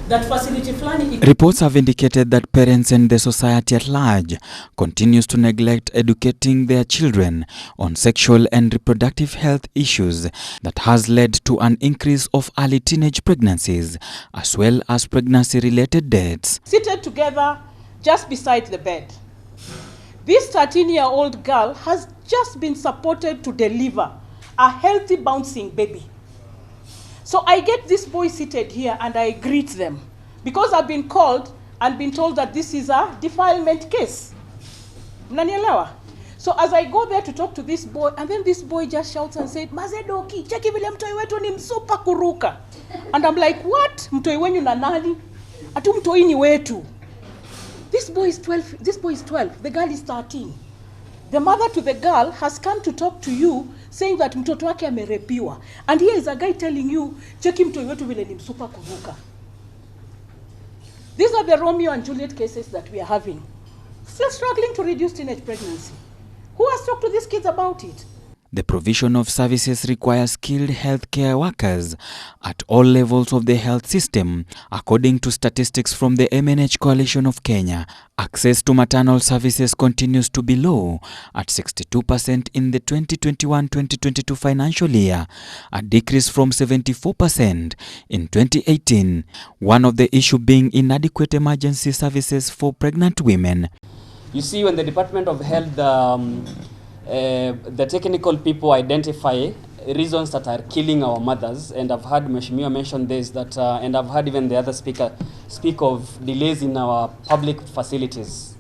that facility planning. Reports have indicated that parents and the society at large continues to neglect educating their children on sexual and reproductive health issues that has led to an increase of early teenage pregnancies as well as pregnancy-related deaths. Seated together just beside the bed, this 13-year-old girl has just been supported to deliver a healthy bouncing baby. So I get this boy seated here and I greet them because I've been called and been told that this is a defilement case. Mnanielewa? So as I go there to talk to this boy, and then this boy just shouts and said, "Mazedoki, cheki vile mtoi wetu ni msupa kuruka." And I'm like, "What? Mtoi wenyu na nani? Atu mtoi ni wetu." This boy is 12. This boy is 12. The girl is 13. The mother to the girl has come to talk to you saying that mtoto wake amerepiwa. And here is a guy telling you, cheki mtoi wetu vile ni msupa kuruka. These are the Romeo and Juliet cases that we are having. Still struggling to reduce teenage pregnancy. Who has talked to these kids about it? The provision of services requires skilled healthcare workers at all levels of the health system. According to statistics from the MNH Coalition of Kenya, access to maternal services continues to be low at 62% in the 2021-2022 financial year, a decrease from 74% in 2018. One of the issues being inadequate emergency services for pregnant women. You see, when the Department of Health, the technical people identify reasons that are killing our mothers, and I've heard Mheshimiwa mention this, that, and I've heard even the other speaker speak of delays in our public facilities.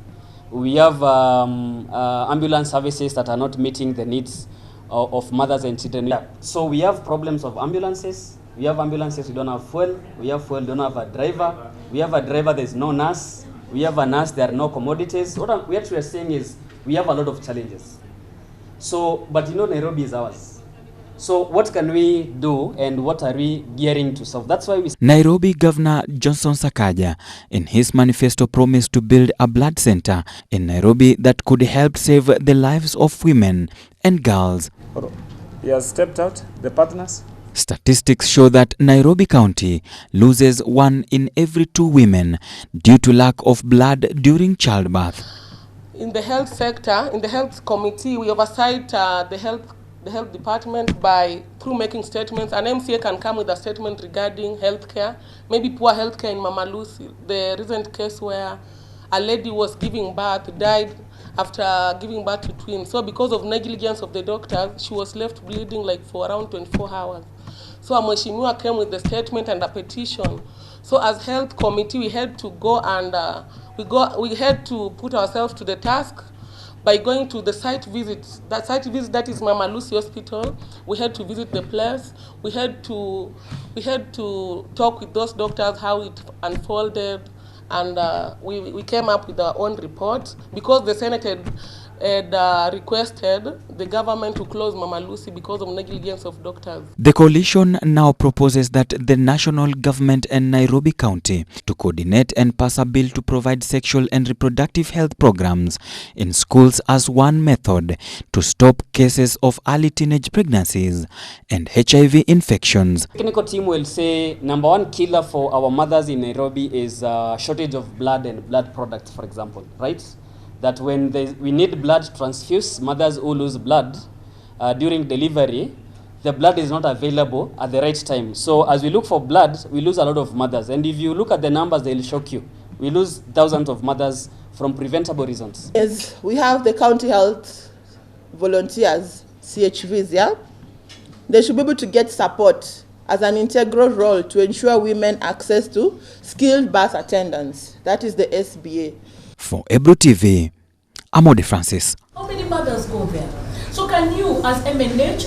We have ambulance services that are not meeting the needs of mothers and children. Yeah. So we have problems of ambulances. We have ambulances, we don't have fuel. We have fuel, we don't have a driver. We have a driver, there's no nurse. We have a nurse, there are no commodities. What we are saying is we have a lot of challenges. So, but you know, Nairobi is ours. So what can we do and what are we gearing to solve? That's why we... Nairobi Governor Johnson Sakaja, in his manifesto, promised to build a blood center in Nairobi that could help save the lives of women and girls. He has stepped out, the partners. Statistics show that Nairobi County loses 1 in every 2 women due to lack of blood during childbirth. In the health sector, in the health committee, we oversight the health department through making statements. An MCA can come with a statement regarding healthcare, maybe poor healthcare in Mama Lucy. The recent case where a lady was giving birth, died after giving birth to twins. So because of negligence of the doctors, she was left bleeding like for around 24 hours. So a Mheshimiwa came with the statement and a petition. So as health committee, we had to go and we had to put ourselves to the task by going to the site visits. That site visit, that is Mama Lucy Hospital. We had to visit the place. We had to talk with those doctors how it unfolded, and we came up with our own report because the Senate had requested the government to close Mama Lucy because of negligence of doctors. The coalition now proposes that the national government and Nairobi County to coordinate and pass a bill to provide sexual and reproductive health programs in schools as one method to stop cases of early teenage pregnancies and HIV infections. The technical team will say number 1 killer for our mothers in Nairobi is shortage of blood and blood products, for example, right? That when we need blood transfuse, mothers who lose blood during delivery, the blood is not available at the right time. So as we look for blood, we lose a lot of mothers. And if you look at the numbers, they'll shock you. We lose thousands of mothers from preventable reasons. Yes, we have the county health volunteers, CHVs, yeah? They should be able to get support as an integral role to ensure women access to skilled birth attendants. That is the SBA. For Ebro TV, Amode Francis. How many mothers go there? So can you, as MNH,